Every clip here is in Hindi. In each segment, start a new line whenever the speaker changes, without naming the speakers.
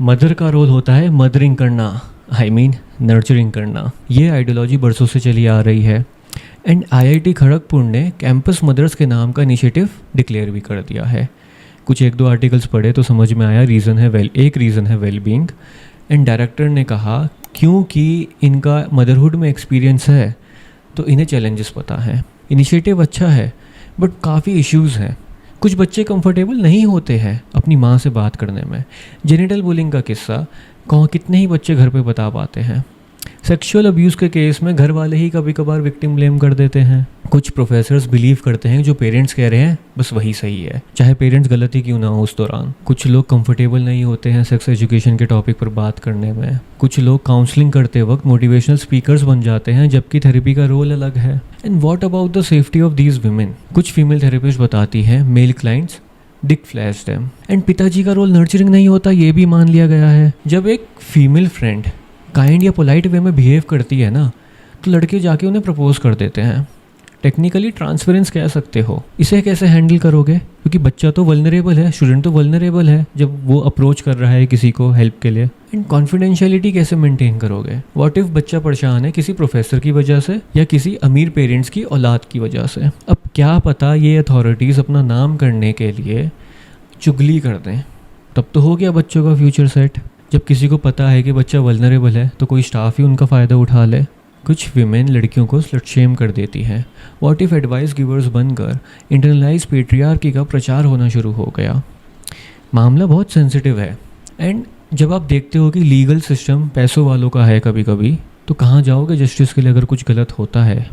मदर का रोल होता है मदरिंग करना, आई मीन नर्चरिंग करना। ये आइडियोलॉजी बरसों से चली आ रही है एंड आईआईटी खड़गपुर ने कैंपस मदर्स के नाम का इनिशिएटिव डिक्लेयर भी कर दिया है। कुछ एक दो आर्टिकल्स पढ़े तो समझ में आया एक रीज़न है वेलबींग। एंड डायरेक्टर ने कहा क्योंकि इनका मदरहुड में एक्सपीरियंस है तो इन्हें चैलेंजेस पता है। इनिशिएटिव अच्छा है बट काफ़ी इश्यूज़ हैं। कुछ बच्चे कंफर्टेबल नहीं होते हैं अपनी माँ से बात करने में। जेनिटल बुलिंग का किस्सा कितने ही बच्चे घर पे बता पाते हैं। सेक्सुअल अब्यूज़ के केस में घर वाले ही कभी कभार विक्टिम ब्लेम कर देते हैं। कुछ प्रोफेसर्स बिलीव करते हैं जो पेरेंट्स कह रहे हैं बस वही सही है, चाहे पेरेंट्स गलती क्यों ना हो उस दौरान। कुछ लोग कंफर्टेबल नहीं होते हैं सेक्स एजुकेशन के टॉपिक पर बात करने में। कुछ लोग काउंसलिंग करते वक्त मोटिवेशनल स्पीकर्स बन जाते हैं जबकि थेरेपी का रोल अलग है। And what about the safety of these women? कुछ फीमेल थेरेपिस्ट बताती हैं male clients dick flash them. And पिताजी का रोल नर्चरिंग नहीं होता ये भी मान लिया गया है। जब एक फीमेल फ्रेंड काइंड या पोलाइट वे में बिहेव करती है ना तो लड़के जाके उन्हें प्रपोज कर देते हैं। टेक्निकली ट्रांसफरेंस कह सकते हो। इसे कैसे हैंडल करोगे? क्योंकि बच्चा तो वल्नरेबल है, स्टूडेंट तो वल्नरेबल है जब वो अप्रोच कर रहा है किसी को हेल्प के लिए। एंड कॉन्फिडेंशियलिटी कैसे मेंटेन करोगे? व्हाट इफ बच्चा परेशान है किसी प्रोफेसर की वजह से या किसी अमीर पेरेंट्स की औलाद की वजह से? अब क्या पता ये अथॉरिटीज़ अपना नाम करने के लिए चुगली कर दें, तब तो हो गया बच्चों का फ्यूचर सेट। जब किसी को पता है कि बच्चा वल्नरेबल है तो कोई स्टाफ ही उनका फ़ायदा उठा ले। कुछ विमेन लड़कियों को स्लट शेम कर देती है। व्हाट इफ एडवाइस गिवर्स बनकर इंटरनलाइज पेट्रियार्की का प्रचार होना शुरू हो गया? मामला बहुत सेंसिटिव है। एंड जब आप देखते हो कि लीगल सिस्टम पैसों वालों का है कभी कभी, तो कहाँ जाओगे जस्टिस के लिए अगर कुछ गलत होता है?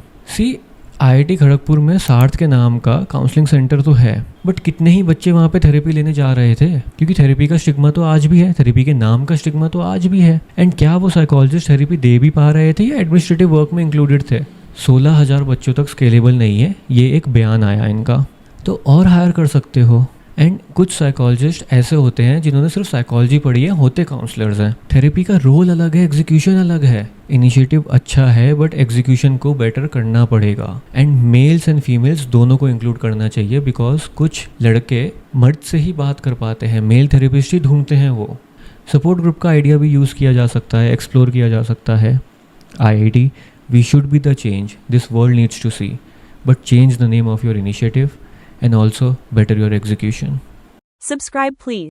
आईआईटी खड़गपुर में सार्थ के नाम का काउंसलिंग सेंटर तो है बट कितने ही बच्चे वहाँ पे थेरेपी लेने जा रहे थे? क्योंकि थेरेपी का स्टिग्मा तो आज भी है, थेरेपी के नाम का स्टिग्मा तो आज भी है। एंड क्या वो साइकोलॉजिस्ट थेरेपी दे भी पा रहे थे या एडमिनिस्ट्रेटिव वर्क में इंक्लूडेड थे? 16,000 बच्चों तक स्केलेबल नहीं है, ये एक बयान आया इनका। तो और हायर कर सकते हो। एंड कुछ साइकोलॉजिस्ट ऐसे होते हैं जिन्होंने सिर्फ साइकोलॉजी पढ़ी है, होते काउंसलर्स हैं। थेरेपी का रोल अलग है, एग्जीक्यूशन अलग है। इनिशिएटिव अच्छा है बट एग्जीक्यूशन को बेटर करना पड़ेगा। एंड मेल्स एंड फीमेल्स दोनों को इंक्लूड करना चाहिए बिकॉज कुछ लड़के मर्द से ही बात कर पाते हैं, मेल थेरेपिस्ट ही ढूंढते हैं वो। सपोर्ट ग्रुप का आइडिया भी यूज़ किया जा सकता है, एक्सप्लोर किया जा सकता है। IIT, we should be the change this world needs to see, but change the name of your initiative and also better your execution.
Subscribe please.